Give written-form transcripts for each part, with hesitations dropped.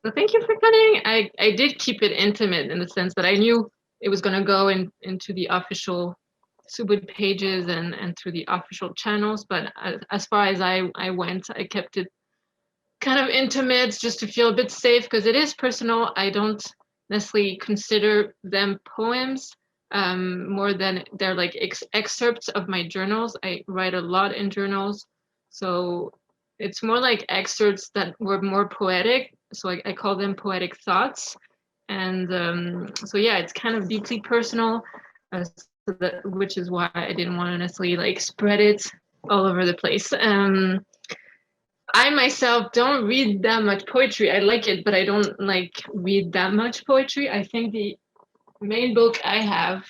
So thank you for coming. I did keep it intimate in the sense that I knew it was going to go into the official Subud pages and through the official channels. But as far as I went, I kept it kind of intimate just to feel a bit safe because it is personal. I don't necessarily consider them poems more than they're like excerpts of my journals. I write a lot in journals. So it's more like excerpts that were more poetic. So I call them poetic thoughts. And so, yeah, it's kind of deeply personal, so which is why I didn't want to necessarily like spread it all over the place. I myself don't read that much poetry. I like it, but I don't like read that much poetry. I think the main book I have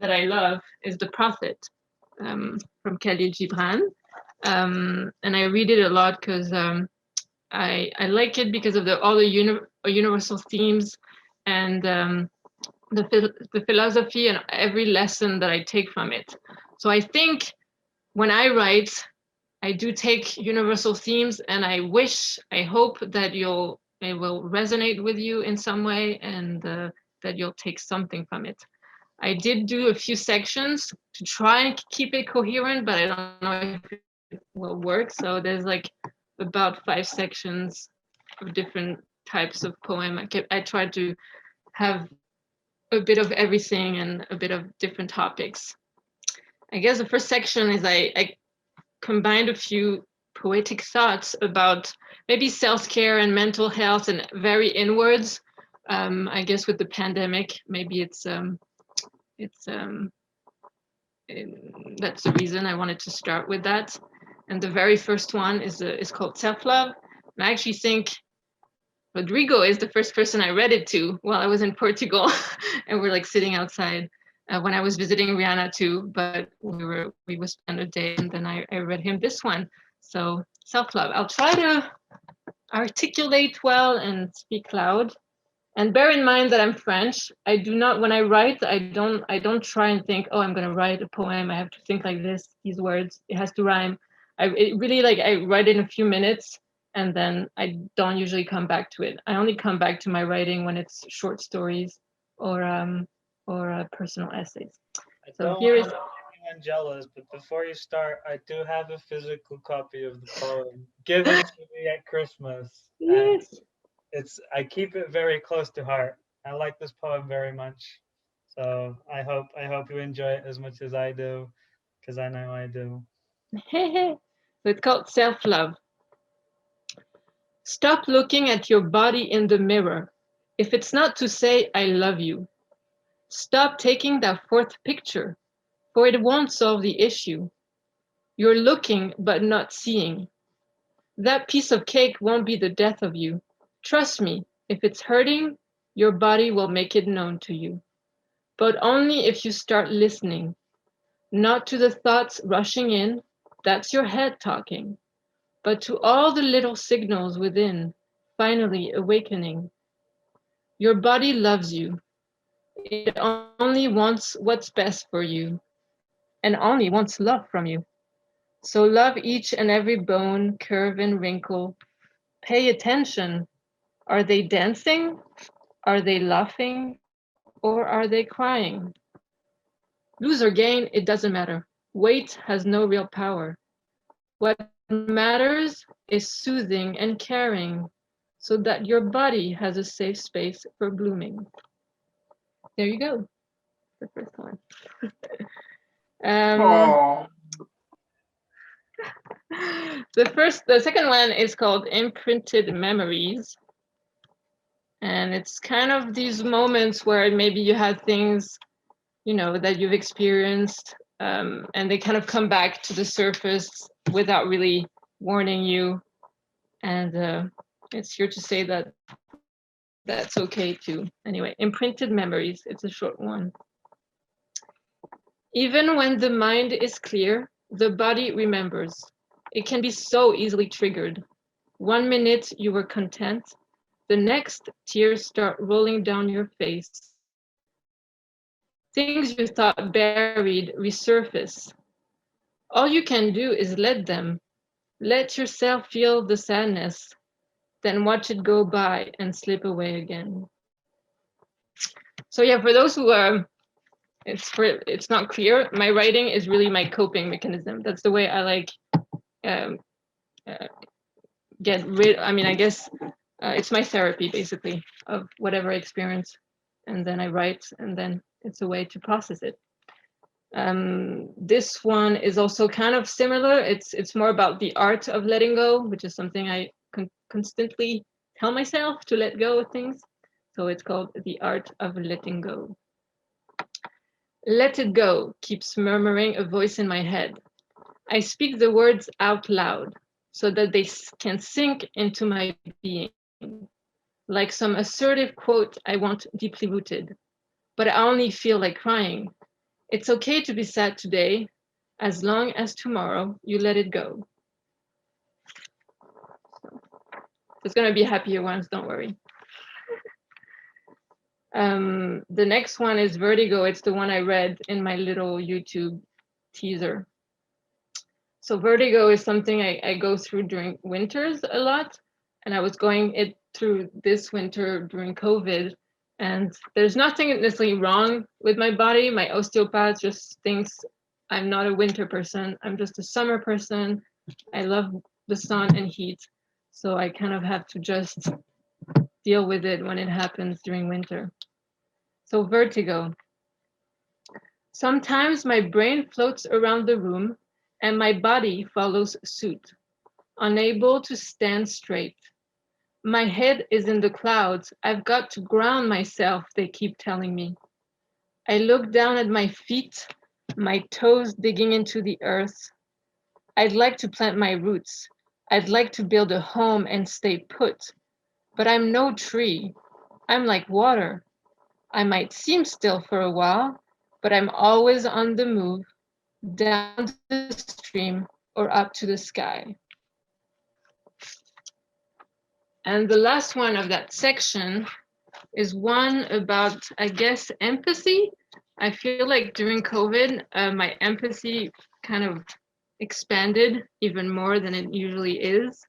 that I love is The Prophet from Khalil Gibran. And I read it a lot because I like it because of all the universal themes and the philosophy and every lesson that I take from it. So I think when I write, I do take universal themes, and I hope that it will resonate with you in some way, and that you'll take something from it. I did do a few sections to try and keep it coherent, but I don't know if it will work. So there's like about 5 sections of different types of poem. I tried to have a bit of everything and a bit of different topics. I guess the first section is I combined a few poetic thoughts about maybe self-care and mental health and very inwards. I guess with the pandemic, maybe that's the reason I wanted to start with that. And the very first one is called Self-Love. And I actually think Rodrigo is the first person I read it to while I was in Portugal, and we're like sitting outside when I was visiting Rihanna too. But we would spend a day, and then I read him this one. So Self-Love. I'll try to articulate well and speak loud. And bear in mind that I'm French. I do not, when I write, I don't try and think, oh, I'm gonna write a poem. I have to think like this, these words. It has to rhyme. It really like I write in a few minutes, and then I don't usually come back to it. I only come back to my writing when it's short stories or personal essays. So here is. I'm jealous, but before you start, I do have a physical copy of the poem given to me at Christmas. Yes. I keep it very close to heart. I like this poem very much. So I hope you enjoy it as much as I do, because I know I do. So it's called Self-Love. Stop looking at your body in the mirror. If it's not to say I love you, stop taking that fourth picture, for it won't solve the issue. You're looking but not seeing. That piece of cake won't be the death of you. Trust me, if it's hurting, your body will make it known to you. But only if you start listening, not to the thoughts rushing in, that's your head talking, but to all the little signals within, finally awakening. Your body loves you. It only wants what's best for you, and only wants love from you. So love each and every bone, curve, and wrinkle. Pay attention. Are they dancing? Are they laughing? Or are they crying? Lose or gain, it doesn't matter. Weight has no real power. What matters is soothing and caring so that your body has a safe space for blooming. There you go. The first one. um, Oh, the second one is called Imprinted Memories. And it's kind of these moments where maybe you had things, that you've experienced, and they kind of come back to the surface without really warning you. And it's here to say that that's okay too. Anyway, Imprinted Memories, it's a short one. Even when the mind is clear, the body remembers. It can be so easily triggered. 1 minute you were content, the next tears start rolling down your face. Things you thought buried resurface. All you can do is let them. Let yourself feel the sadness. then watch it go by and slip away again. So yeah, for those who it's not clear, my writing is really my coping mechanism. That's the way I like um, get rid. I mean, I guess it's my therapy basically of whatever I experience, and then I write, and then it's a way to process it. This one is also kind of similar. It's more about the art of letting go, which is something I constantly tell myself to let go of things. So it's called The Art of Letting Go. Let it go, keeps murmuring a voice in my head. I speak the words out loud so that they can sink into my being, like some assertive quote I want deeply rooted. But I only feel like crying. It's okay to be sad today, as long as tomorrow you let it go. There's going to be happier ones, don't worry. The next one is Vertigo. It's the one I read in my little YouTube teaser. So Vertigo is something I go through during winters a lot. And I was going it through this winter during COVID. And there's nothing necessarily wrong with my body. My osteopath just thinks I'm not a winter person. I'm just a summer person. I love the sun and heat. So I kind of have to just deal with it when it happens during winter. So vertigo. Sometimes my brain floats around the room and my body follows suit, unable to stand straight. My head is in the clouds. I've got to ground myself, they keep telling me. I look down at my feet, my toes digging into the earth. I'd like to plant my roots. I'd like to build a home and stay put. But I'm no tree. I'm like water. I might seem still for a while, but I'm always on the move, down the stream or up to the sky. And the last one of that section is one about, I guess, empathy. I feel like during COVID, my empathy kind of expanded even more than it usually is.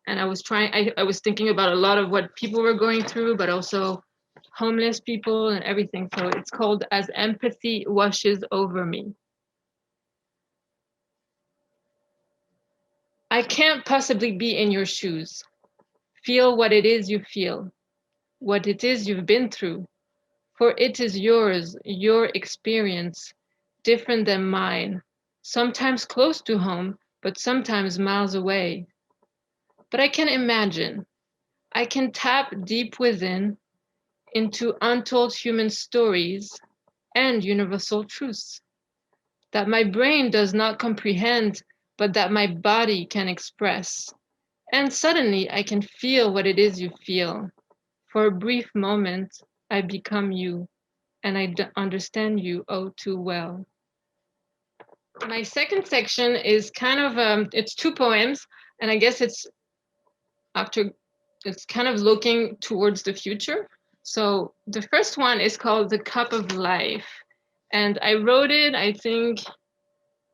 And I was thinking about a lot of what people were going through, but also homeless people and everything. So it's called As Empathy Washes Over Me. I can't possibly be in your shoes. Feel what it is you feel, what it is you've been through, for it is yours, your experience, different than mine, sometimes close to home, but sometimes miles away. But I can imagine, I can tap deep within into untold human stories and universal truths that my brain does not comprehend, but that my body can express. And suddenly I can feel what it is you feel. For a brief moment, I become you, and I understand you oh too well. My second section is kind of, it's two poems, and I guess it's kind of looking towards the future. So the first one is called The Cup of Life. And I wrote it, I think,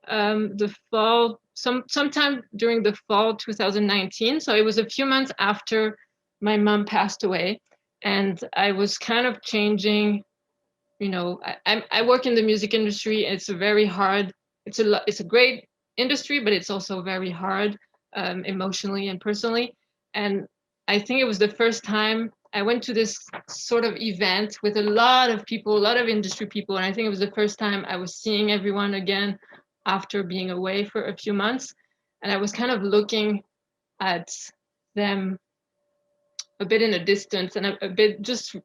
the fall, sometime during the fall 2019. So it was a few months after my mom passed away. And I was kind of changing, I work in the music industry. And it's a very hard, it's a great industry, but it's also very hard emotionally and personally. And I think it was the first time I went to this sort of event with a lot of people, a lot of industry people. And I think it was the first time I was seeing everyone again after being away for a few months. And I was kind of looking at them a bit in a distance and a bit just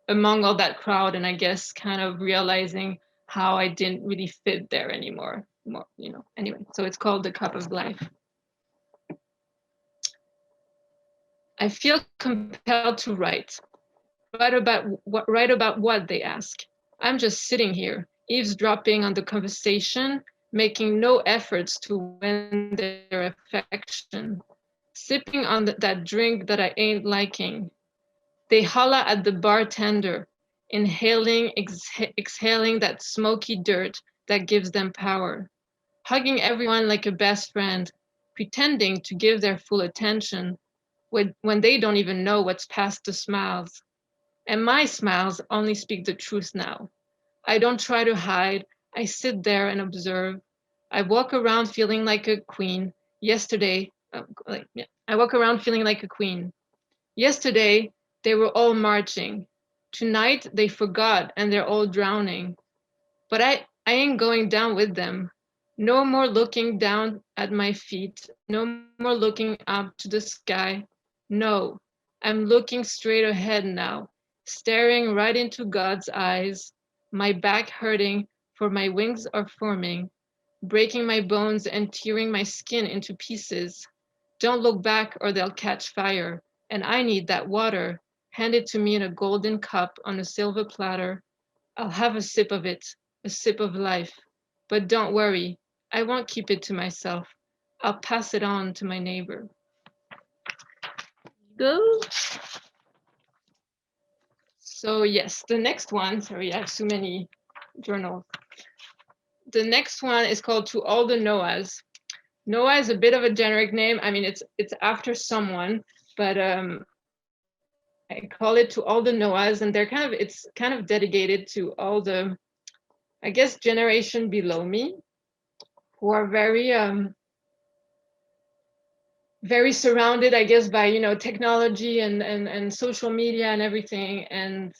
among all that crowd. And I guess kind of realizing how I didn't really fit there anymore. Anyway, so it's called The Cup of Life. I feel compelled to write. Write about what, they ask. I'm just sitting here, eavesdropping on the conversation, making no efforts to win their affection, sipping on that drink that I ain't liking. They holla at the bartender, inhaling, exhaling that smoky dirt that gives them power, hugging everyone like a best friend, pretending to give their full attention, when they don't even know what's past the smiles. And my smiles only speak the truth now. I don't try to hide. I sit there and observe. I walk around feeling like a queen. Yesterday, I walk around feeling like a queen. Yesterday, they were all marching. Tonight, they forgot and they're all drowning. But I ain't going down with them. No more looking down at my feet. No more looking up to the sky. No, I'm looking straight ahead now, staring right into God's eyes. My back hurting, for my wings are forming, breaking my bones and tearing my skin into pieces. Don't look back or they'll catch fire. And I need that water. Hand it to me in a golden cup on a silver platter. I'll have a sip of it, a sip of life. But don't worry, I won't keep it to myself. I'll pass it on to my neighbor. Go. So yes, the next one, sorry, I have so many journals. The next one is called To All the Noahs. Noah is a bit of a generic name. I mean, it's after someone, but I call it To All the Noahs, and it's kind of dedicated to all the, I guess, generation below me, who are very surrounded, I guess, by, technology and social media and everything, and,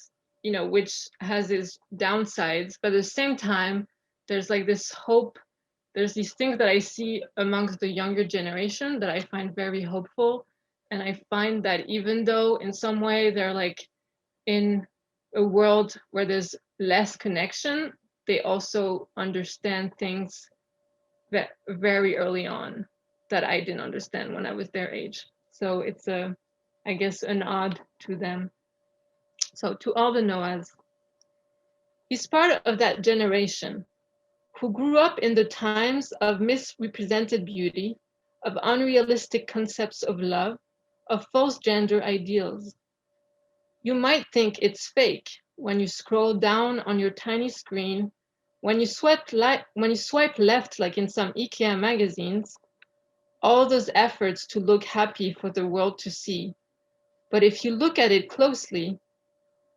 which has its downsides. But at the same time, there's like this hope. There's these things that I see amongst the younger generation that I find very hopeful. And I find that even though in some way they're like in a world where there's less connection, they also understand things that very early on that I didn't understand when I was their age. So it's I guess, an ode to them. So to all the Noahs, he's part of that generation who grew up in the times of misrepresented beauty, of unrealistic concepts of love, of false gender ideals. You might think it's fake when you scroll down on your tiny screen, when you swipe left like in some IKEA magazines, all those efforts to look happy for the world to see. But if you look at it closely,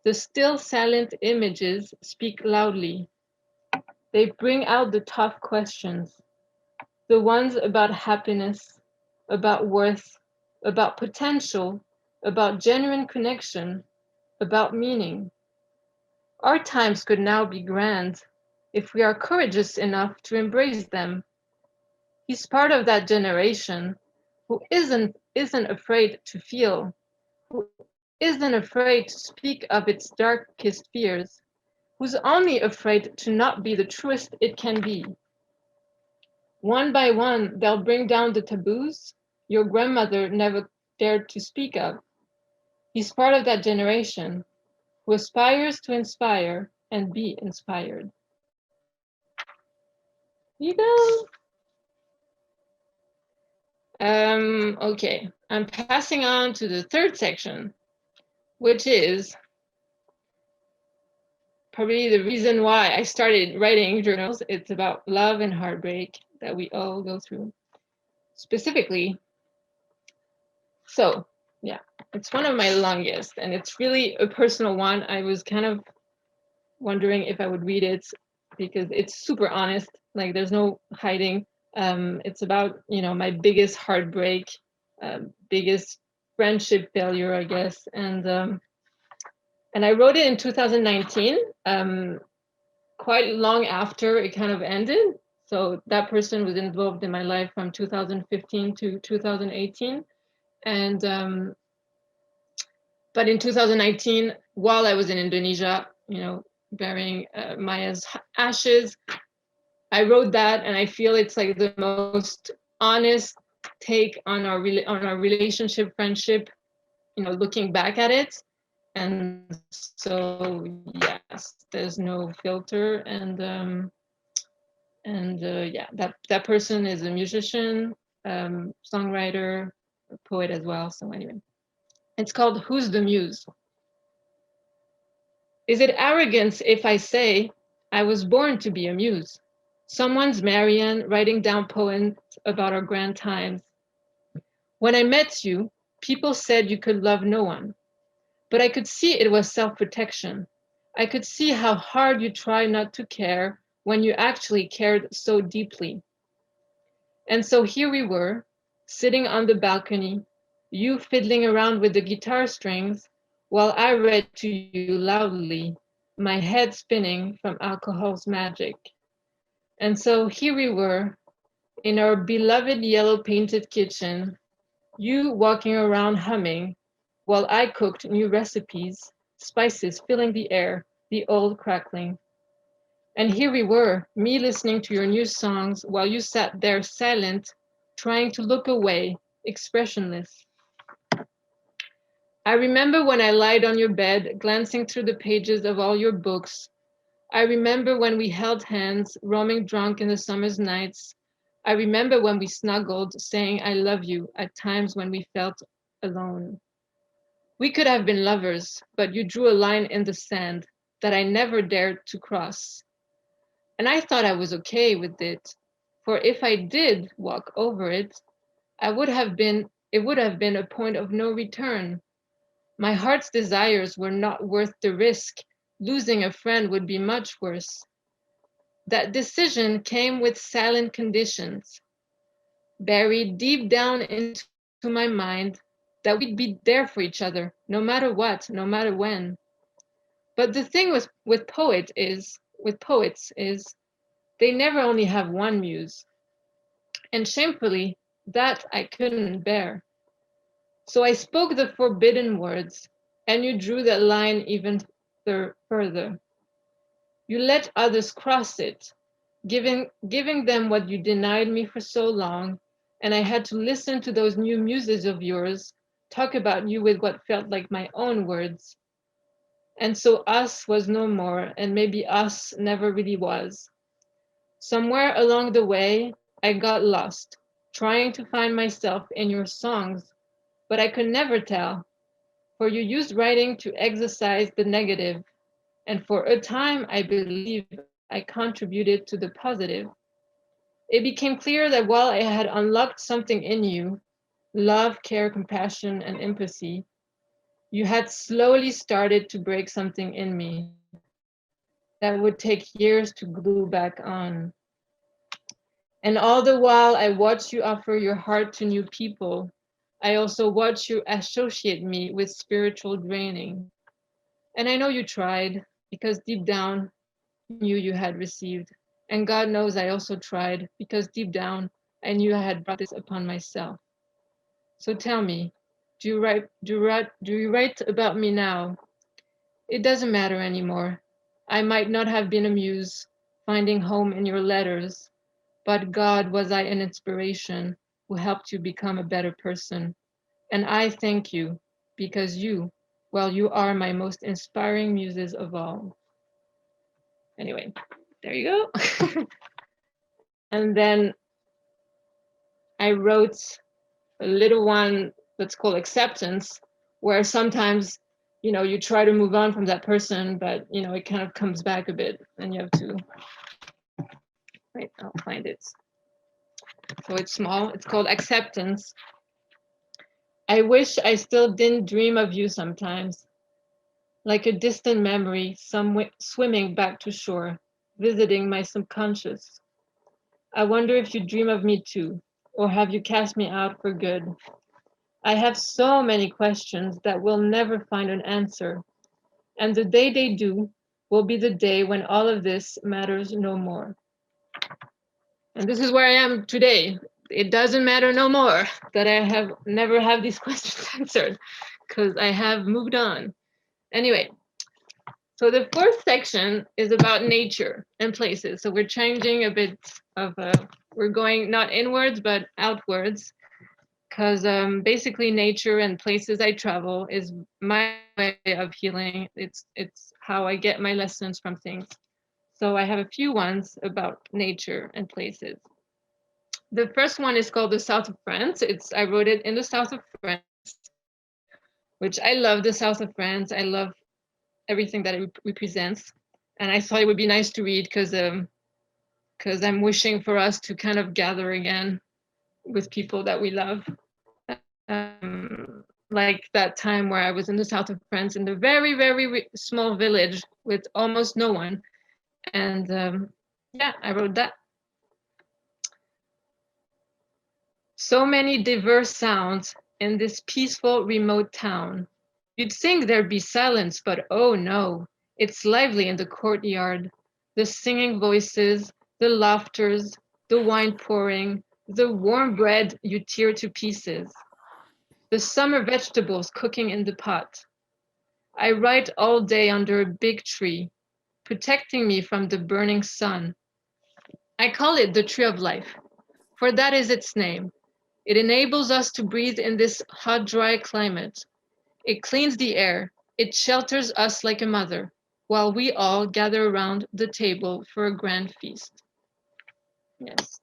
the still silent images speak loudly. They bring out the tough questions, the ones about happiness, about worth, about potential, about genuine connection, about meaning. Our times could now be grand if we are courageous enough to embrace them. He's part of that generation who isn't afraid to feel, who isn't afraid to speak of its darkest fears, who's only afraid to not be the truest it can be. One by one, they'll bring down the taboos your grandmother never dared to speak of. He's part of that generation who aspires to inspire and be inspired. You go. Okay, I'm passing on to the third section, which is probably the reason why I started writing journals. It's about love and heartbreak that we all go through. Specifically, so yeah, it's one of my longest, and it's really a personal one. I was kind of wondering if I would read it because it's super honest, like there's no hiding. It's about, my biggest heartbreak, biggest friendship failure, I guess. And I wrote it in 2019, quite long after it kind of ended. So that person was involved in my life from 2015 to 2018. And but in 2019, while I was in Indonesia, burying Maya's ashes, I wrote that, and I feel it's like the most honest take on our relationship, friendship, looking back at it. And so yes, there's no filter. And yeah, that person is a musician, songwriter, poet as well. So anyway, it's called Who's the Muse? Is it arrogance if I say I was born to be a muse? Someone's Marianne writing down poems about our grand times. When I met you, People said you could love no one, but I could see it was self-protection. I could see how hard you tried not to care when you actually cared so deeply. And so here we were, sitting on the balcony, you fiddling around with the guitar strings, while I read to you loudly, my head spinning from alcohol's magic. And so here we were, in our beloved yellow painted kitchen, you walking around humming, while I cooked new recipes, spices filling the air, the old crackling. And here we were, me listening to your new songs while you sat there silent, trying to look away, expressionless. I remember when I lied on your bed, glancing through the pages of all your books. I remember when we held hands, roaming drunk in the summer's nights. I remember when we snuggled, saying I love you at times when we felt alone. We could have been lovers, but you drew a line in the sand that I never dared to cross. And I thought I was okay with it, for if I did walk over it, it would have been a point of no return. My heart's desires were not worth the risk. Losing a friend would be much worse. That decision came with silent conditions, buried deep down into my mind, that we'd be there for each other, no matter what, no matter when. But the thing with poets is, they never only have one muse. And shamefully, that I couldn't bear. So I spoke the forbidden words, and you drew that line even further. You let others cross it, giving them what you denied me for so long, and I had to listen to those new muses of yours talk about you with what felt like my own words. And so us was no more, and maybe us never really was. Somewhere along the way, I got lost, trying to find myself in your songs, but I could never tell, for you used writing to exercise the negative, and for a time, I believe I contributed to the positive. It became clear that while I had unlocked something in you, love, care, compassion, and empathy, you had slowly started to break something in me that would take years to glue back on. And all the while I watch you offer your heart to new people, I also watch you associate me with spiritual draining. And I know you tried, because deep down you knew you had received. And God knows I also tried, because deep down I knew I had brought this upon myself. So tell me, do you write about me now? It doesn't matter anymore. I might not have been a muse, finding home in your letters, but God, was I an inspiration who helped you become a better person. And I thank you, because you, well, you are my most inspiring muses of all. Anyway, there you go. And then I wrote a little one that's called acceptance, where sometimes, you try to move on from that person, but, it kind of comes back a bit and you have to, wait, I'll find it. So it's small, it's called acceptance. I wish I still didn't dream of you sometimes, like a distant memory, swimming back to shore, visiting my subconscious. I wonder if you dream of me too, or have you cast me out for good? I have so many questions that will never find an answer, and the day they do will be the day when all of this matters no more. And this is where I am today. It doesn't matter no more that I have never have these questions answered, because I have moved on. Anyway, so the fourth section is about nature and places. So we're changing a bit of, we're going not inwards, but outwards, because basically nature and places I travel is my way of healing. It's how I get my lessons from things. So I have a few ones about nature and places. The first one is called the South of France. I wrote it in the South of France, which I love the South of France. I love everything that it represents. And I thought it would be nice to read because I'm wishing for us to kind of gather again with people that we love. like that time where I was in the south of France in the very, very small village with almost no one. And yeah, I wrote that. So many diverse sounds in this peaceful remote town. You'd think there'd be silence, but oh no, it's lively in the courtyard. The singing voices, the laughters, the wine pouring, the warm bread you tear to pieces, the summer vegetables cooking in the pot. I write all day under a big tree, protecting me from the burning sun. I call it the tree of life, for that is its name. It enables us to breathe in this hot, dry climate. It cleans the air. It shelters us like a mother, while we all gather around the table for a grand feast. Yes.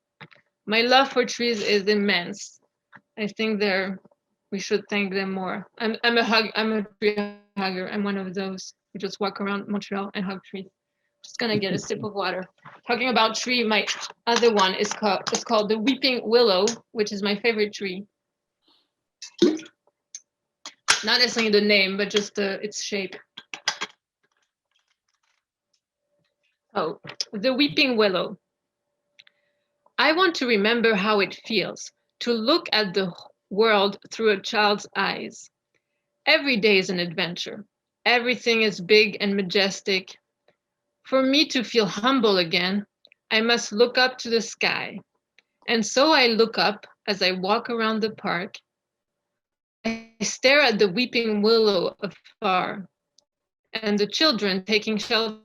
My love for trees is immense. I think we should thank them more. I'm a tree hugger. I'm one of those who just walk around Montreal and hug trees. Just gonna get a sip of water. Talking about tree, my other one is called the weeping willow, which is my favorite tree. Not necessarily the name, but just its shape. Oh, the weeping willow. I want to remember how it feels to look at the world through a child's eyes. Every day is an adventure. Everything is big and majestic. For me to feel humble again, I must look up to the sky. And so I look up as I walk around the park. I stare at the weeping willow afar and the children taking shelter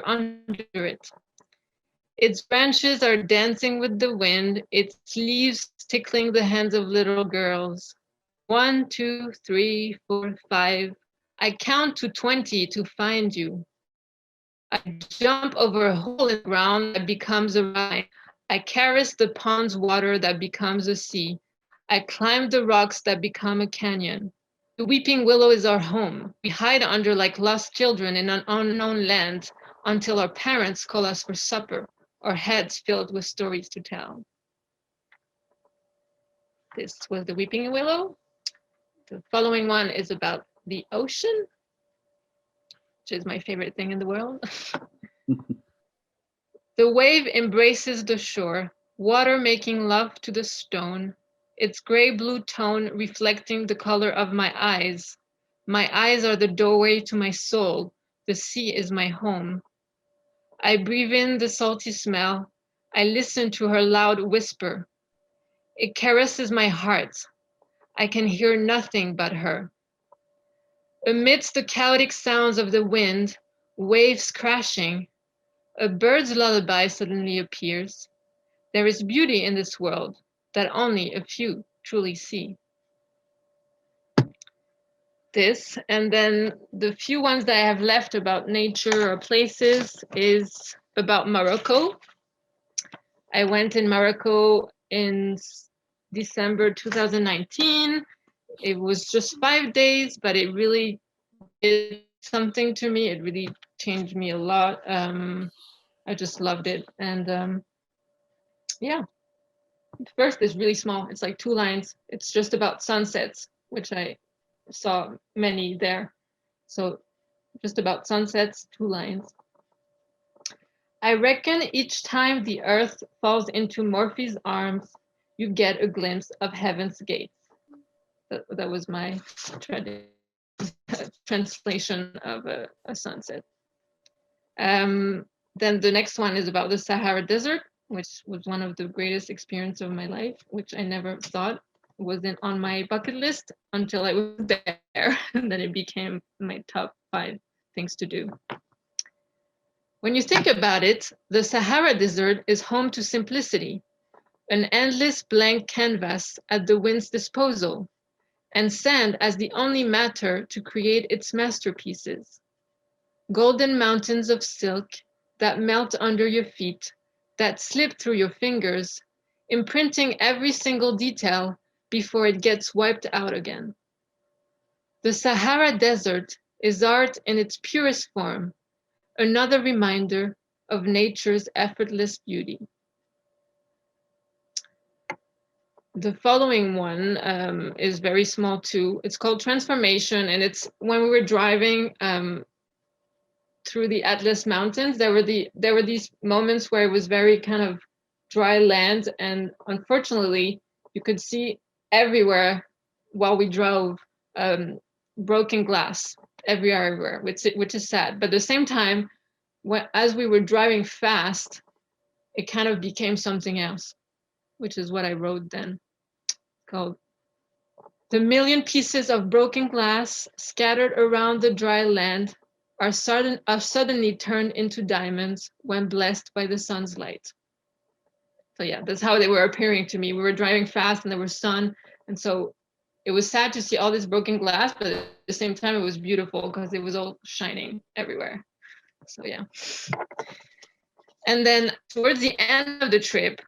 under it. Its branches are dancing with the wind, its leaves tickling the hands of little girls. 1, 2, 3, 4, 5. I count to 20 to find you. I jump over a hole in the ground that becomes a rhine. I caress the pond's water that becomes a sea. I climb the rocks that become a canyon. The weeping willow is our home. We hide under like lost children in an unknown land until our parents call us for supper, our heads filled with stories to tell. This was the weeping willow. The following one is about the ocean, which is my favorite thing in the world. The wave embraces the shore, water making love to the stone, its gray-blue tone reflecting the color of my eyes. My eyes are the doorway to my soul. The sea is my home. I breathe in the salty smell. I listen to her loud whisper. It caresses my heart. I can hear nothing but her. Amidst the chaotic sounds of the wind, waves crashing, a bird's lullaby suddenly appears. There is beauty in this world that only a few truly see. This, and then the few ones that I have left about nature or places is about Morocco. I went in Morocco in December 2019. It was just 5 days, but it really did something to me. It really changed me a lot. I just loved it. And yeah, first is really small. It's like 2 lines. It's just about sunsets, which I saw many there. So just about sunsets, 2 lines. I reckon each time the earth falls into Morphe's arms, you get a glimpse of heaven's gates. That was my translation of a sunset. Then the next one is about the Sahara Desert, which was one of the greatest experiences of my life, which I never thought wasn't on my bucket list until I was there, and then it became my top 5 things to do. When you think about it, the Sahara Desert is home to simplicity, an endless blank canvas at the wind's disposal, and sand as the only matter to create its masterpieces. Golden mountains of silk that melt under your feet, that slip through your fingers, imprinting every single detail before it gets wiped out again. The Sahara Desert is art in its purest form, another reminder of nature's effortless beauty. The following one is very small too. It's called Transformation, and it's when we were driving through the Atlas Mountains. There were these moments where it was very kind of dry land, and unfortunately, you could see everywhere while we drove broken glass everywhere, which is sad. But at the same time, as we were driving fast, it kind of became something else, which is what I wrote then, called "The million pieces of broken glass scattered around the dry land are suddenly turned into diamonds when blessed by the sun's light." So yeah, that's how they were appearing to me. We were driving fast and there was sun, and so it was sad to see all this broken glass, but at the same time it was beautiful because it was all shining everywhere. So yeah. And then towards the end of the trip,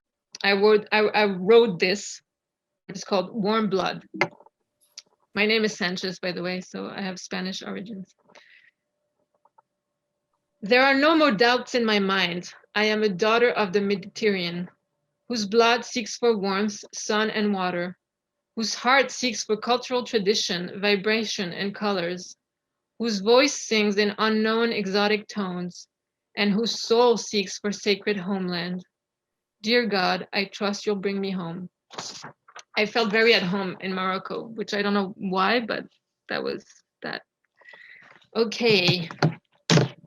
I wrote this. It's called Warm Blood. My name is Sanchez, by the way, so I have Spanish origins. There are no more doubts in my mind. I am a daughter of the Mediterranean, whose blood seeks for warmth, sun, and water, whose heart seeks for cultural tradition, vibration, and colors, whose voice sings in unknown exotic tones, and whose soul seeks for sacred homeland. Dear God, I trust you'll bring me home. I felt very at home in Morocco, which I don't know why, but that was that. Okay,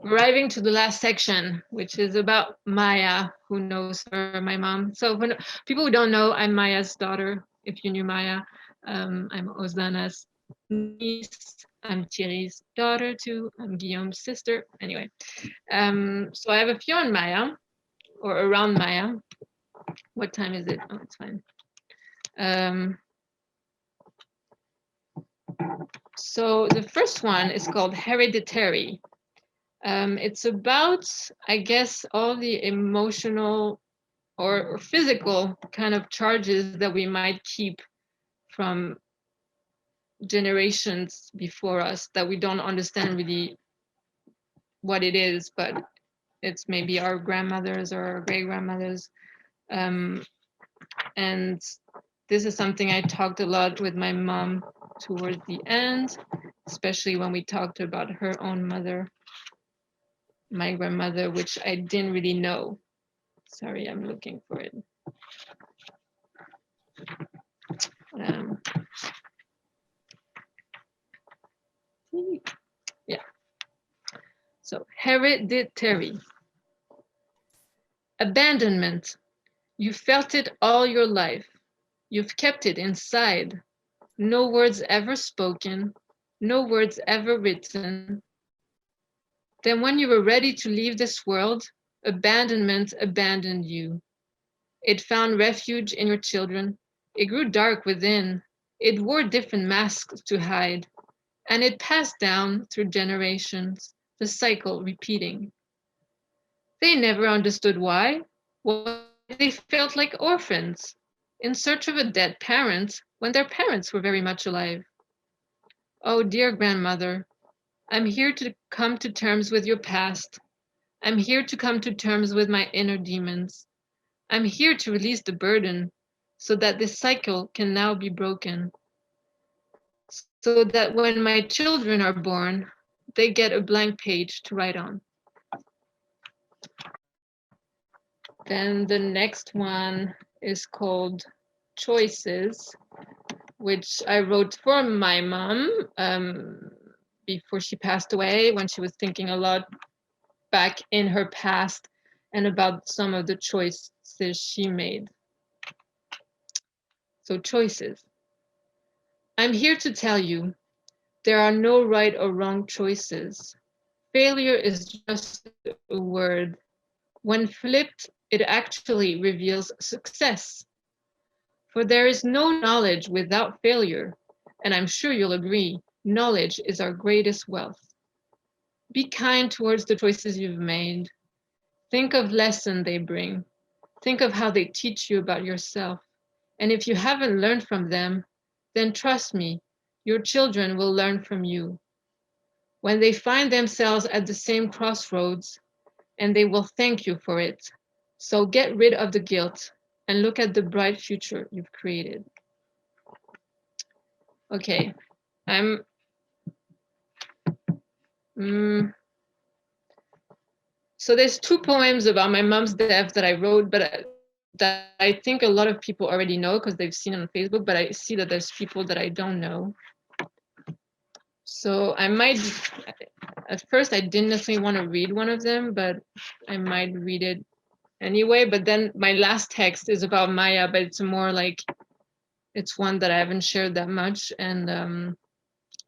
arriving to the last section, which is about Maya, who knows her, my mom. So for people who don't know, I'm Maya's daughter, if you knew Maya. I'm Ozana's niece. I'm Thierry's daughter too. I'm Guillaume's sister. Anyway, so I have a few on Maya, or around Maya. What time is it? Oh, it's fine. So the first one is called Hereditary. It's about, I guess, all the emotional or physical kind of charges that we might keep from generations before us that we don't understand really what it is, but it's maybe our grandmothers or our great grandmothers. And this is something I talked a lot with my mom towards the end, especially when we talked about her own mother, my grandmother, which I didn't really know. Sorry, I'm looking for it. Yeah. So hereditary. Abandonment. You felt it all your life. You've kept it inside. No words ever spoken. No words ever written. Then when you were ready to leave this world, abandonment abandoned you. It found refuge in your children. It grew dark within. It wore different masks to hide. And it passed down through generations, the cycle repeating. They never understood why. Why they felt like orphans, in search of a dead parent when their parents were very much alive. Oh, dear grandmother, I'm here to come to terms with your past. I'm here to come to terms with my inner demons. I'm here to release the burden so that this cycle can now be broken. So that when my children are born, they get a blank page to write on. Then the next one is called Choices, which I wrote for my mom before she passed away, when she was thinking a lot back in her past and about some of the choices she made. So choices. I'm here to tell you, there are no right or wrong choices. Failure is just a word. When flipped, it actually reveals success. For there is no knowledge without failure, and I'm sure you'll agree, knowledge is our greatest wealth. Be kind towards the choices you've made. Think of lesson they bring. Think of how they teach you about yourself. And if you haven't learned from them, then trust me, your children will learn from you. When they find themselves at the same crossroads, and they will thank you for it. So get rid of the guilt. and look at the bright future you've created. Okay, I'm. So there's 2 poems about my mom's death that I wrote, but that I think a lot of people already know because they've seen it on Facebook, but I see that there's people that I don't know. So I might, at first I didn't necessarily want to read one of them, but I might read it anyway. But then my last text is about Maya, but it's more like, it's one that I haven't shared that much, and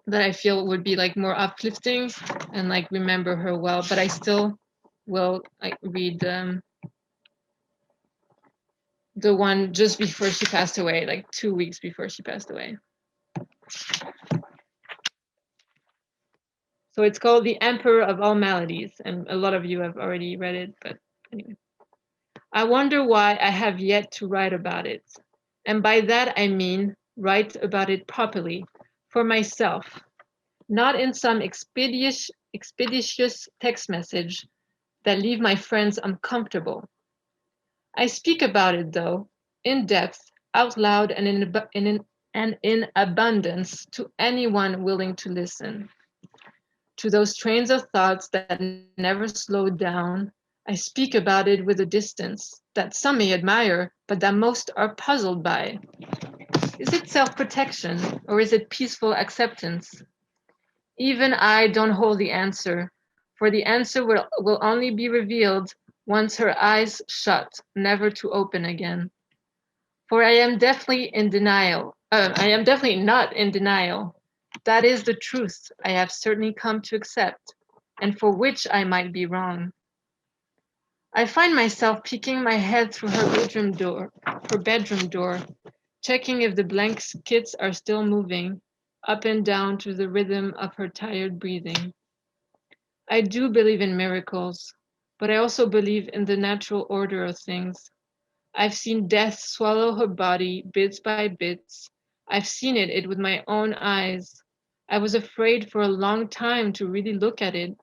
that I feel would be like more uplifting and like remember her well, but I still will like read the one just before she passed away, like 2 weeks before she passed away. So it's called The Emperor of All Maladies, and a lot of you have already read it, but anyway. I wonder why I have yet to write about it. And by that I mean write about it properly, for myself, not in some expeditious text message that leave my friends uncomfortable. I speak about it, though, in depth, out loud, and in abundance to anyone willing to listen. To those trains of thoughts that never slow down, I speak about it with a distance that some may admire, but that most are puzzled by. Is it self-protection, or is it peaceful acceptance? Even I don't hold the answer, for the answer will only be revealed once her eyes shut, never to open again. For I am definitely in denial. I am definitely not in denial. That is the truth I have certainly come to accept, and for which I might be wrong. I find myself peeking my head through her bedroom door, checking if the blankets are still moving, up and down to the rhythm of her tired breathing. I do believe in miracles, but I also believe in the natural order of things. I've seen death swallow her body bits by bits. I've seen it with my own eyes. I was afraid for a long time to really look at it.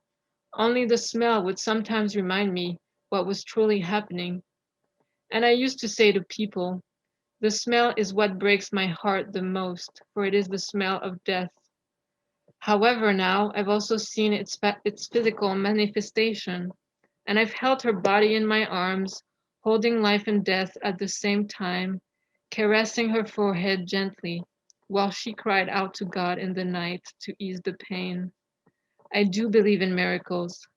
Only the smell would sometimes remind me what was truly happening. And I used to say to people, the smell is what breaks my heart the most, for it is the smell of death. However, now I've also seen its physical manifestation, and I've held her body in my arms, holding life and death at the same time, caressing her forehead gently, while she cried out to God in the night to ease the pain. I do believe in miracles.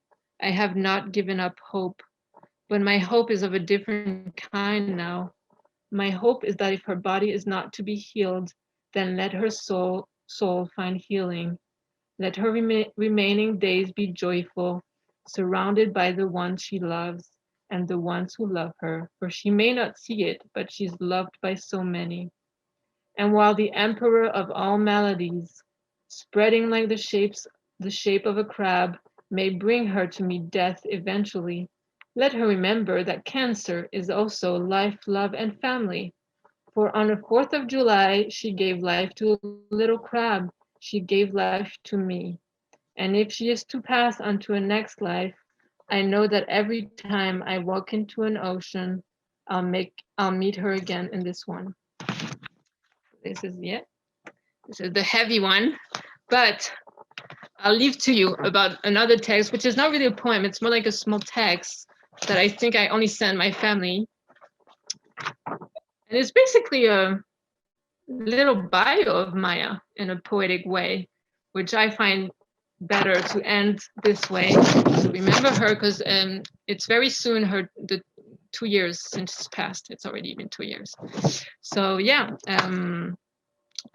I have not given up hope, but my hope is of a different kind now. My hope is that if her body is not to be healed, then let her soul find healing. Let her remaining days be joyful, surrounded by the ones she loves and the ones who love her, for she may not see it, but she's loved by so many. And while the emperor of all maladies, spreading like the shape of a crab, may bring her to meet death eventually, let her remember that cancer is also life, love, and family. For on the 4th of July, she gave life to a little crab. She gave life to me. And if she is to pass on to a next life, I know that every time I walk into an ocean, I'll meet her again in this one. This is the heavy one, but I'll leave to you about another text, which is not really a poem. It's more like a small text that I think I only send my family. And it's basically a little bio of Maya in a poetic way, which I find better to end this way to remember her, because it's very soon the 2 years since she's passed. It's already been 2 years. So yeah,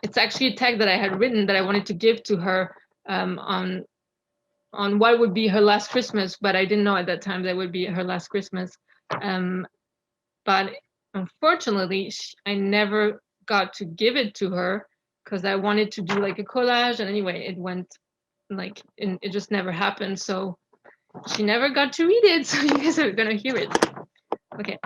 it's actually a tag that I had written that I wanted to give to her on what would be her last Christmas, but I didn't know at that time that would be her last Christmas. But unfortunately, I never got to give it to her because I wanted to do like a collage, and anyway, it went like it just never happened. So she never got to read it. So you guys are gonna hear it. Okay.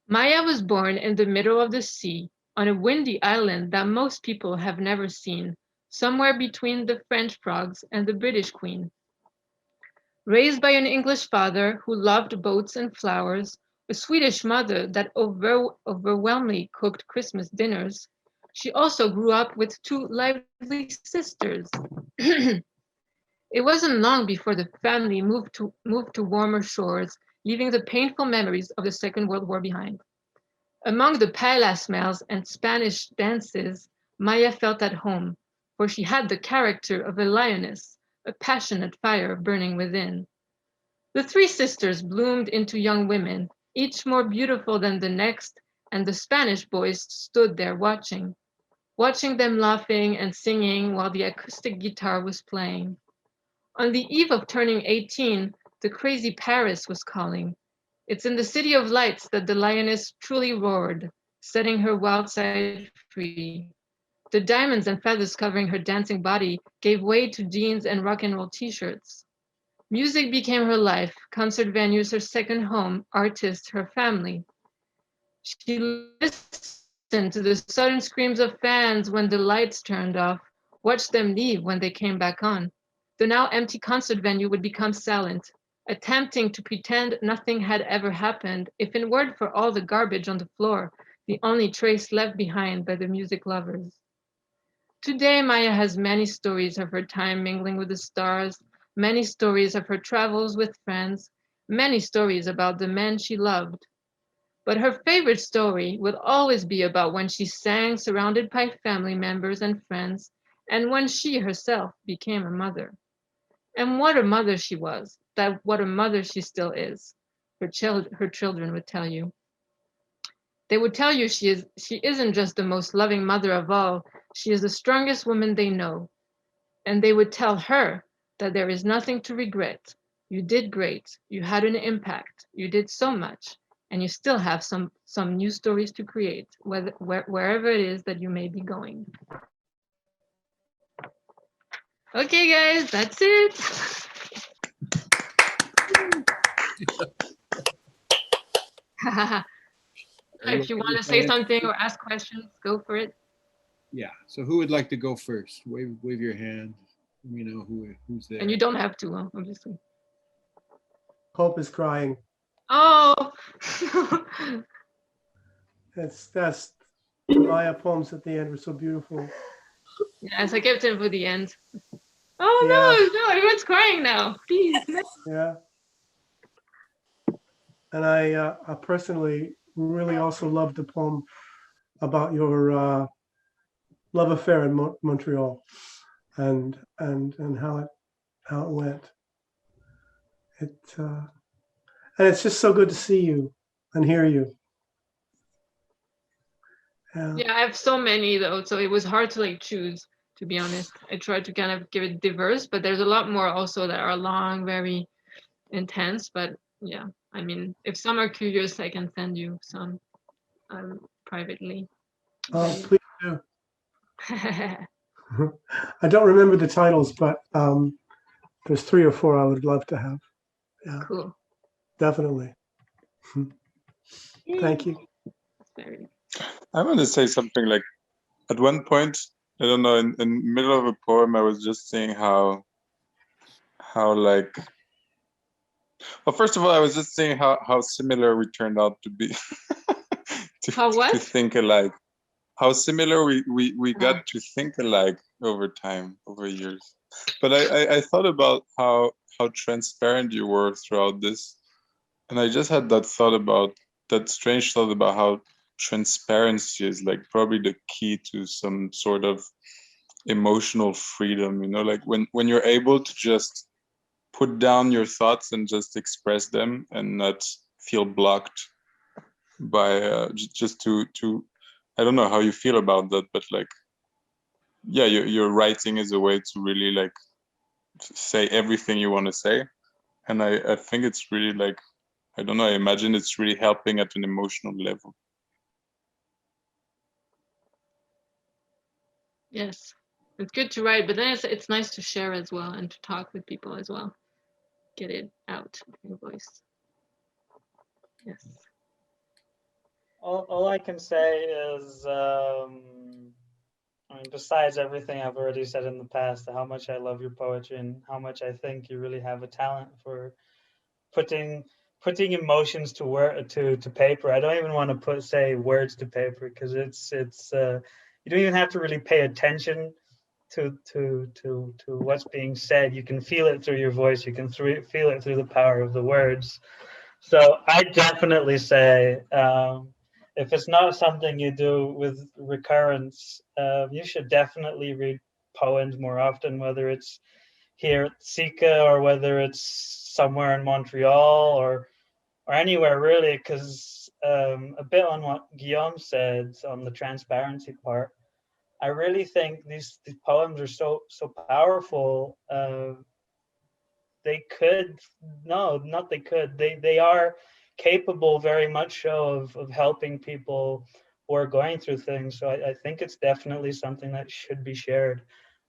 Maya was born in the middle of the sea on a windy island that most people have never seen, somewhere between the French frogs and the British queen. Raised by an English father who loved boats and flowers, a Swedish mother that overwhelmingly cooked Christmas dinners, she also grew up with two lively sisters. It wasn't long before the family moved to warmer shores, leaving the painful memories of the Second World War behind. Among the paella smells and Spanish dances, Maya felt at home, for she had the character of a lioness, a passionate fire burning within. The three sisters bloomed into young women, each more beautiful than the next, and the Spanish boys stood there watching them laughing and singing while the acoustic guitar was playing. On the eve of turning 18, the crazy Paris was calling. It's in the city of lights that the lioness truly roared, setting her wild side free. The diamonds and feathers covering her dancing body gave way to jeans and rock and roll t-shirts. Music became her life, concert venues her second home, artists her family. She listened to the sudden screams of fans when the lights turned off, watched them leave when they came back on. The now empty concert venue would become silent, attempting to pretend nothing had ever happened, if in word for all the garbage on the floor, the only trace left behind by the music lovers. Today, Maya has many stories of her time mingling with the stars, many stories of her travels with friends, many stories about the men she loved. But her favorite story will always be about when she sang surrounded by family members and friends, and when she herself became a mother. And what a mother she was, that what a mother she still is, her children would tell you. They would tell you she isn't just the most loving mother of all, she is the strongest woman they know. And they would tell her that there is nothing to regret. You did great, you had an impact, you did so much, and you still have some new stories to create, wherever it is that you may be going. Okay, guys, that's it. If you want to say something or ask questions, go for it. Yeah. So who would like to go first? Wave your hand. Let me know who's there. And you don't have to, obviously. Hope is crying. Oh. That's the Maya poems at the end were so beautiful. Yes, I kept it for the end. Oh Yeah. no, everyone's crying now. Please. Yeah. And I personally really also loved the poem about your love affair in Montreal and how it went. And it's just so good to see you and hear you. Yeah, I have so many though, so it was hard to like choose, to be honest. I tried to kind of give it diverse, but there's a lot more also that are long, very intense. But yeah, I mean, if some are curious, I can send you some privately. Oh, please do. I don't remember the titles, but there's 3 or 4 I would love to have. Yeah, Cool. definitely. Thank you. Very. I want to say something like, at one point, I don't know, in the middle of a poem, I was just saying how like, well, first of all, I was just saying how similar we turned out to be, to think alike. How similar we got to think alike over time, over years. But I thought about how transparent you were throughout this. And I just had that strange thought about how transparency is like probably the key to some sort of emotional freedom, you know, like when you're able to just put down your thoughts and just express them and not feel blocked by just to I don't know how you feel about that, but like, yeah, your writing is a way to really like say everything you want to say. And I think it's really like, I don't know, I imagine it's really helping at an emotional level. Yes, it's good to write, but then it's nice to share as well and to talk with people as well. Get it out of your voice. Yes. All I can say is, I mean, besides everything I've already said in the past, how much I love your poetry and how much I think you really have a talent for putting putting emotions to paper. I don't even want to say words to paper, because it's you don't even have to really pay attention to what's being said. You can feel it through your voice. You can feel it through the power of the words. So I definitely say, if it's not something you do with recurrence, you should definitely read poems more often, whether it's here at SICA or whether it's somewhere in Montreal or anywhere really, because a bit on what Guillaume said on the transparency part, I really think these poems are so powerful. They could, no, not they could, they are capable very much so of helping people who are going through things. So I think it's definitely something that should be shared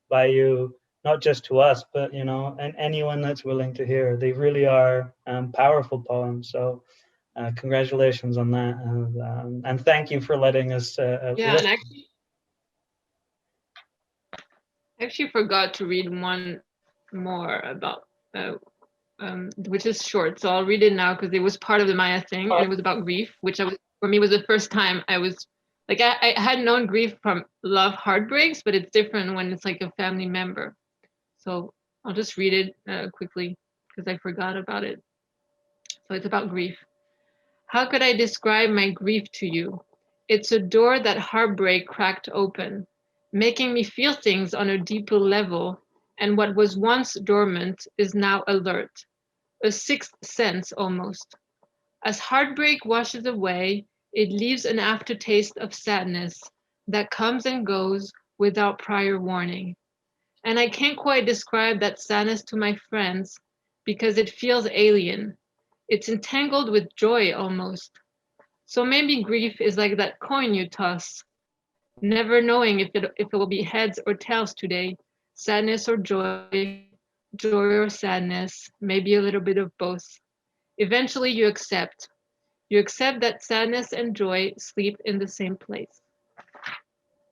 by you, not just to us, but and anyone that's willing to hear. They really are powerful poems. So congratulations on that, and thank you for letting us Yeah, and actually forgot to read one more about which is short, so I'll read it now because it was part of the Maya thing, and it was about grief, which for me was the first time I was like, I had known grief from love heartbreaks, but it's different when it's like a family member. So I'll just read it quickly because I forgot about it. So it's about grief. How could I describe my grief to you? It's a door that heartbreak cracked open, making me feel things on a deeper level, and what was once dormant is now alert, a sixth sense almost. As heartbreak washes away, it leaves an aftertaste of sadness that comes and goes without prior warning. And I can't quite describe that sadness to my friends because it feels alien. It's entangled with joy almost. So maybe grief is like that coin you toss, never knowing if it will be heads or tails today, sadness or joy, joy or sadness, maybe a little bit of both. Eventually you accept. You accept that sadness and joy sleep in the same place.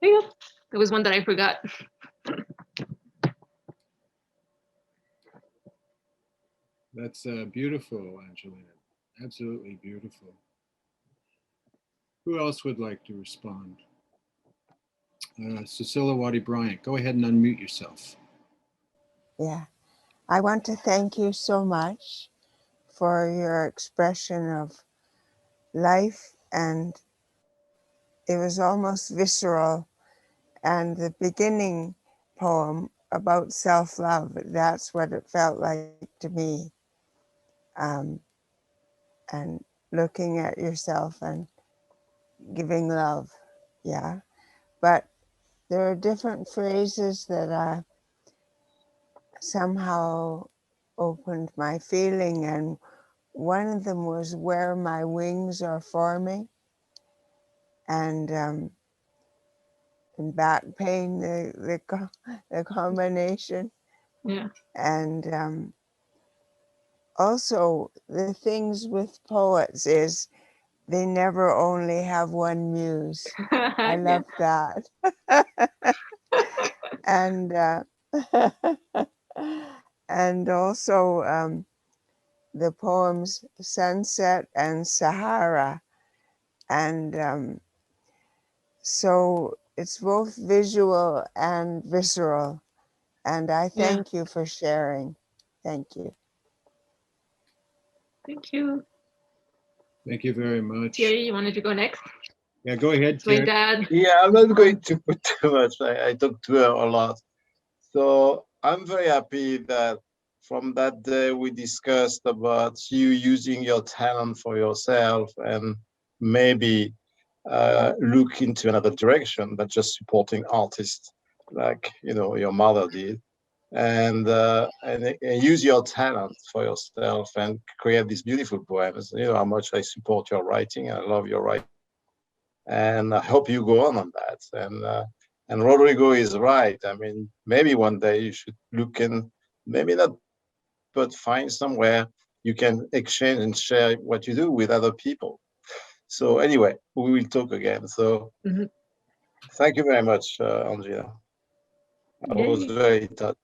There you go. There was one that I forgot. That's beautiful, Angelina. Absolutely beautiful. Who else would like to respond? Cecilia Waddy Bryant, go ahead and unmute yourself. Yeah, I want to thank you so much for your expression of life, and it was almost visceral. And the beginning poem about self-love, that's what it felt like to me. And looking at yourself and giving love, yeah. But there are different phrases that somehow opened my feeling, and one of them was where my wings are forming, and back pain, the combination. Yeah. And also the things with poets is they never only have one muse. I love that. And and also the poems Sunset and Sahara. And so it's both visual and visceral. And I thank you for sharing. Thank you. Thank you. Thank you very much. Thierry, you wanted to go next? Yeah, go ahead, My Thierry. dad. Yeah, I'm not going to put too much. I talked to her a lot. So I'm very happy that from that day we discussed about you using your talent for yourself and maybe look into another direction, but just supporting artists like your mother did, and use your talent for yourself and create these beautiful poems. You know how much I support your writing. I love your writing, and I hope you go on that. And Rodrigo is right. I mean, maybe one day you should look in, maybe not, but find somewhere you can exchange and share what you do with other people. So anyway, we will talk again. So thank you very much, Angela. I was very touched.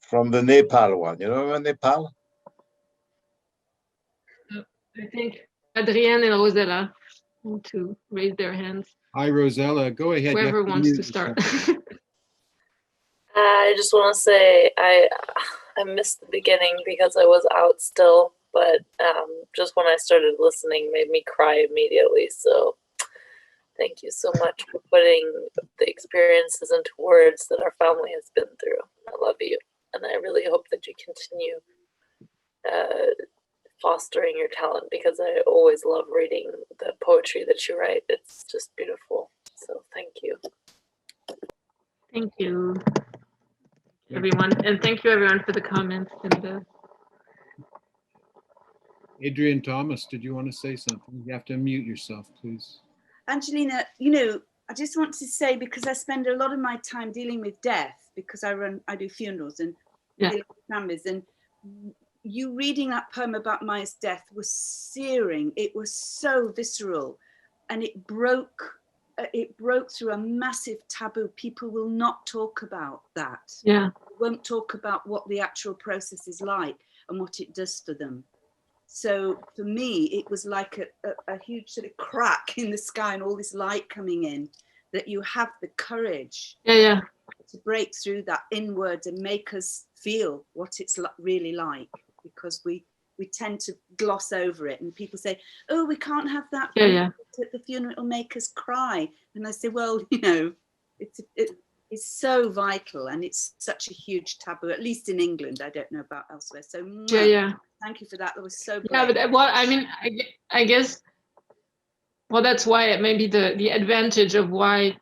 from the Nepal one. You know Nepal? I think Adrienne and Rosella need to raise their hands. Hi, Rosella. Go ahead. You have Whoever to wants mute to start. yourself. I just want to say I missed the beginning because I was out still, but just when I started listening made me cry immediately. So thank you so much for putting the experiences into words that our family has been through. I love you, and I really hope that you continue fostering your talent, because I always love reading the poetry that you write. It's just beautiful. So thank you. Thank you, everyone. And thank you, everyone, for the comments. And Adrian Thomas, did you want to say something? You have to unmute yourself, please. Angelina, you know, I just want to say, because I spend a lot of my time dealing with death, because I do funerals and dealing with families, and you reading that poem about Maya's death was searing. It was so visceral, and it broke through a massive taboo. People will not talk about that. yeah, Won't talk about what the actual process is like and what it does for them. So for me, it was like a huge sort of crack in the sky and all this light coming in, that you have the courage to break through that inwards and make us feel what it's really like, because we tend to gloss over it, and people say, oh, we can't have that at the funeral, it'll make us cry. And I say, well, you know, it's so vital, and it's such a huge taboo, at least in England. I don't know about elsewhere. So thank you for that. That was so brave. Yeah, but well, I mean, I guess, well, that's why it may be the advantage of why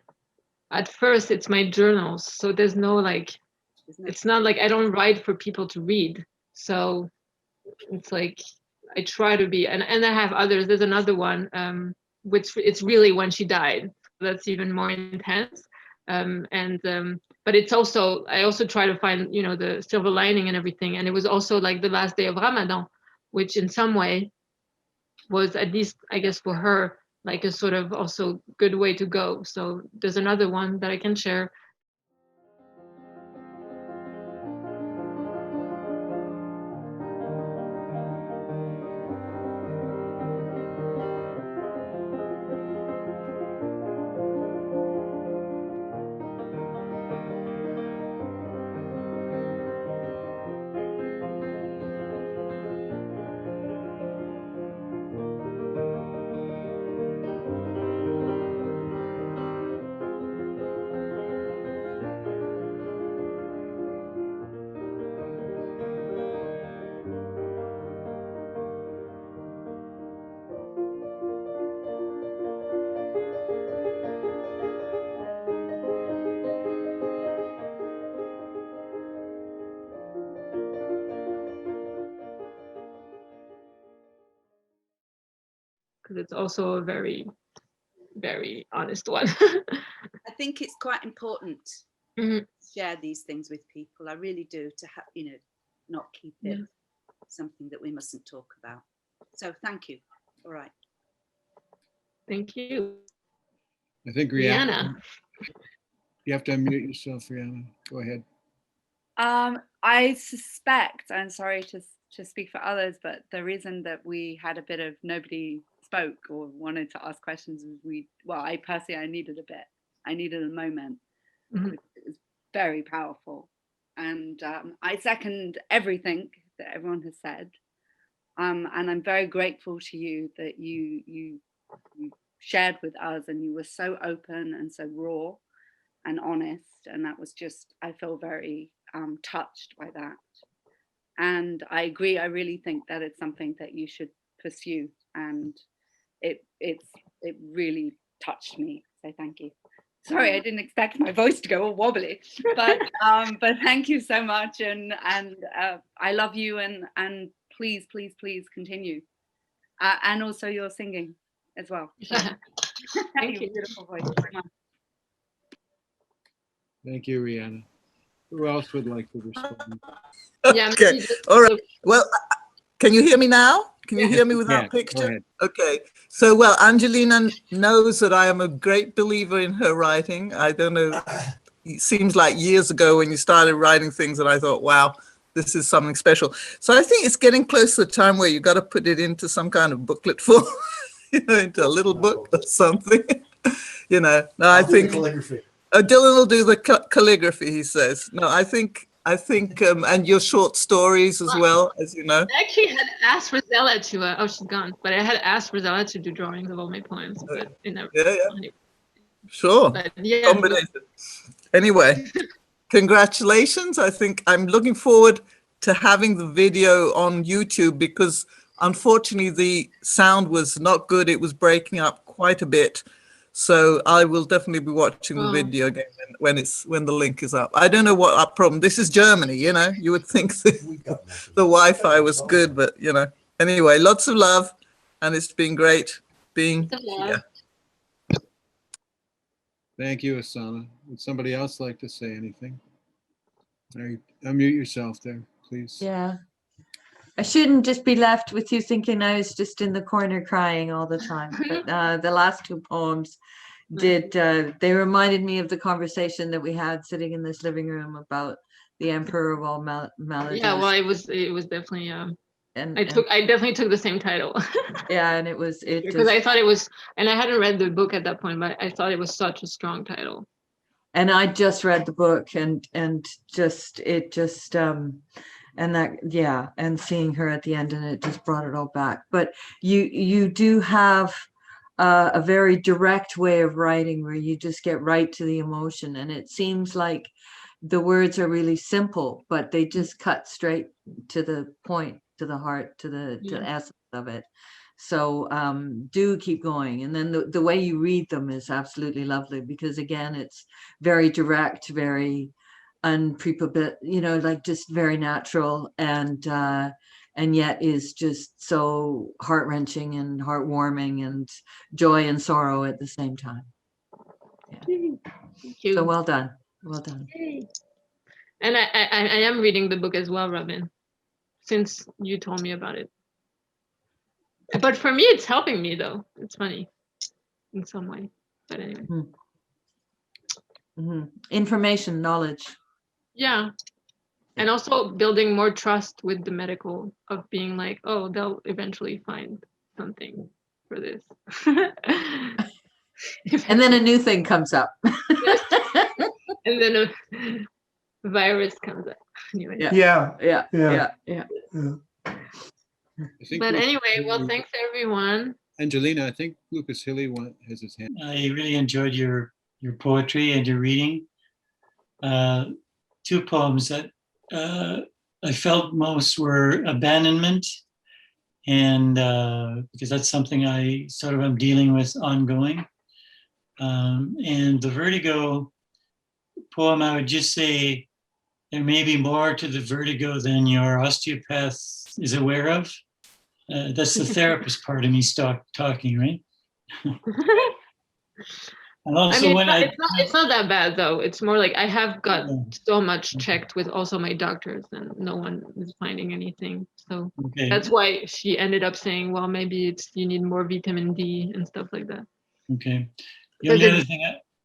at first it's my journals. So there's no like, it's not like I don't write for people to read. So it's like I try to be, and I have others. There's another one, which it's really when she died. That's even more intense. But it's also, I also try to find, you know, the silver lining and everything. And it was also like the last day of Ramadan, which in some way was, at least I guess for her, like a sort of also good way to go. So there's another one that I can share. Because it's also a very, very honest one. I think it's quite important to share these things with people. I really do, to have, you know, not keep it something that we mustn't talk about. So thank you. All right. Thank you. I think Rihanna. You have to unmute yourself, Rihanna. Go ahead. I suspect, I'm sorry to speak for others, but the reason that we had a bit of nobody spoke or wanted to ask questions was I personally, I needed a bit. I needed a moment. It was very powerful. And I second everything that everyone has said. And I'm very grateful to you that you shared with us, and you were so open and so raw and honest. And that was just, I feel very touched by that. And I agree, I really think that it's something that you should pursue. And it really touched me. So thank you. Sorry, I didn't expect my voice to go all wobbly, but thank you so much, and I love you, and please continue, and also your singing as well. So, thank you. Beautiful voice. Thank you, Rihanna. Who else would like to respond? Okay, all right. Well, can you hear me now? Can you hear me without picture? Okay. So, well, Angelina knows that I am a great believer in her writing. I don't know it seems like years ago when you started writing things, and I thought, wow, this is something special. So I think it's getting close to the time where you got to put it into some kind of booklet form, into a little book or something. No, I think calligraphy. Dylan will do the calligraphy, he says. No, I think, and your short stories as well, as you know. I actually had asked Rosella to, oh, she's gone, but I had asked Rosella to do drawings of all my poems, but it never. Yeah. Sure. But yeah. Combination. Anyway, congratulations. I think I'm looking forward to having the video on YouTube because unfortunately the sound was not good. It was breaking up quite a bit. So I will definitely be watching the video again when the link is up. I don't know what our problem. This is Germany, you would think the Wi-Fi was good, but Anyway, lots of love, and it's been great being here. Thank you, Asana. Would somebody else like to say anything? Unmute yourself there, please. Yeah. I shouldn't just be left with you thinking I was just in the corner crying all the time. But the last two poems they reminded me of the conversation that we had sitting in this living room about the Emperor of All Melodies. Yeah, well, it was definitely I definitely took the same title. Yeah, and it because I thought it was, and I hadn't read the book at that point, but I thought it was such a strong title. And I just read the book and seeing her at the end, and it just brought it all back. But you do have a very direct way of writing where you just get right to the emotion, and it seems like the words are really simple, but they just cut straight to the point, to the heart, to the essence of it. So do keep going. And then the way you read them is absolutely lovely, because again, it's very direct, very unprepared, like just very natural, and yet is just so heart-wrenching and heartwarming and joy and sorrow at the same time. Yeah. Thank you. So well done. Well done. And I am reading the book as well, Robin, since you told me about it. But for me, it's helping me, though. It's funny in some way. But anyway. Information, knowledge. Yeah. And also building more trust with the medical, of being like, oh, they'll eventually find something for this. And then a new thing comes up. And then a virus comes up. Anyway. Yeah. But anyway, well, thanks everyone. Angelina, I think Lucas Hilly has his hand. I really enjoyed your poetry and your reading. Two poems that I felt most were abandonment, and because that's something I sort of am dealing with ongoing. And the vertigo poem, I would just say there may be more to the vertigo than your osteopath is aware of. That's the therapist part of me talking, right? And also, it's not that bad though. It's more like I have got so much checked with also my doctors, and no one is finding anything. So that's why she ended up saying, well, maybe you need more vitamin D and stuff like that. Okay. The only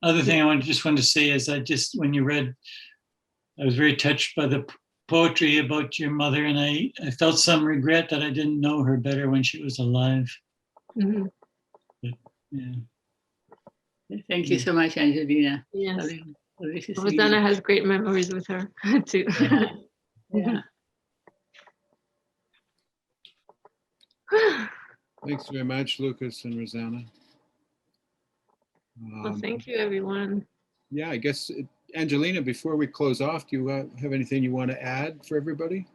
other thing I just wanted to say is when you read, I was very touched by the poetry about your mother, and I felt some regret that I didn't know her better when she was alive. Mm-hmm. But, yeah. Thank you so much, Angelina. Yes. Rosanna has great memories with her too. Yeah. Thanks very much, Lucas and Rosanna. Well, thank you, everyone. Yeah, I guess, Angelina, before we close off, do you have anything you want to add for everybody?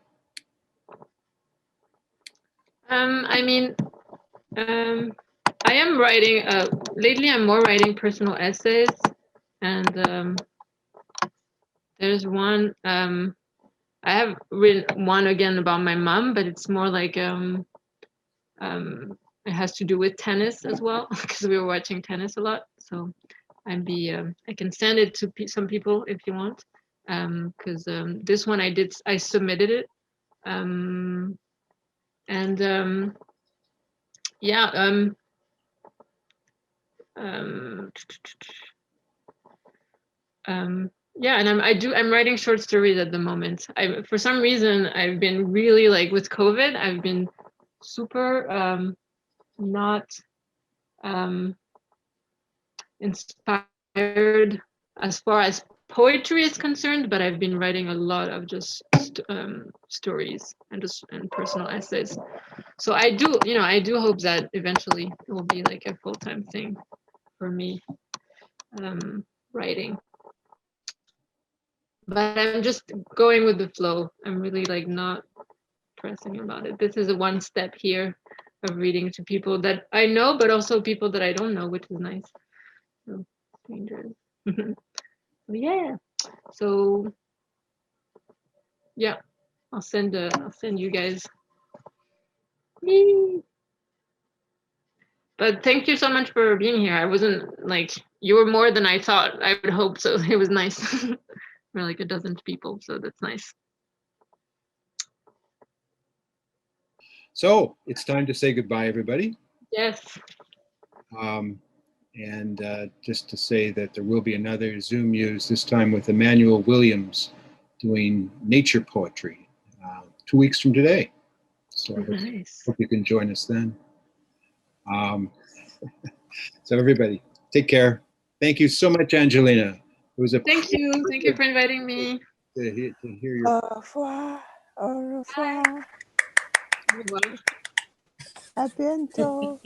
I am writing, lately I'm more writing personal essays, and there's one, I have written one again about my mom, but it's more like, it has to do with tennis as well, because we were watching tennis a lot. So I can send it to some people if you want, because this one I submitted it, Yeah, and I'm writing short stories at the moment. For some reason I've been really like with COVID, I've been super not inspired as far as poetry is concerned, but I've been writing a lot of just stories and personal essays. So I do hope that eventually it will be like a full-time thing for me, writing. But I'm just going with the flow. I'm really like not pressing about it. This is a one step here of reading to people that I know, but also people that I don't know, which is nice. So strangers. Yeah. So yeah, I'll send you guys. Yay. But thank you so much for being here. I wasn't like, you were more than I thought I would hope, so it was nice. We're like a dozen people, so that's nice. So it's time to say goodbye, everybody. Yes. And just to say that there will be another ZoomMuse, this time with Emmanuel Williams doing nature poetry 2 weeks from today. So I hope you can join us then. So everybody, take care. Thank you so much, Angelina. It was a Thank you. Thank you for inviting me. To hear your. Au revoir. Au revoir. À bientôt.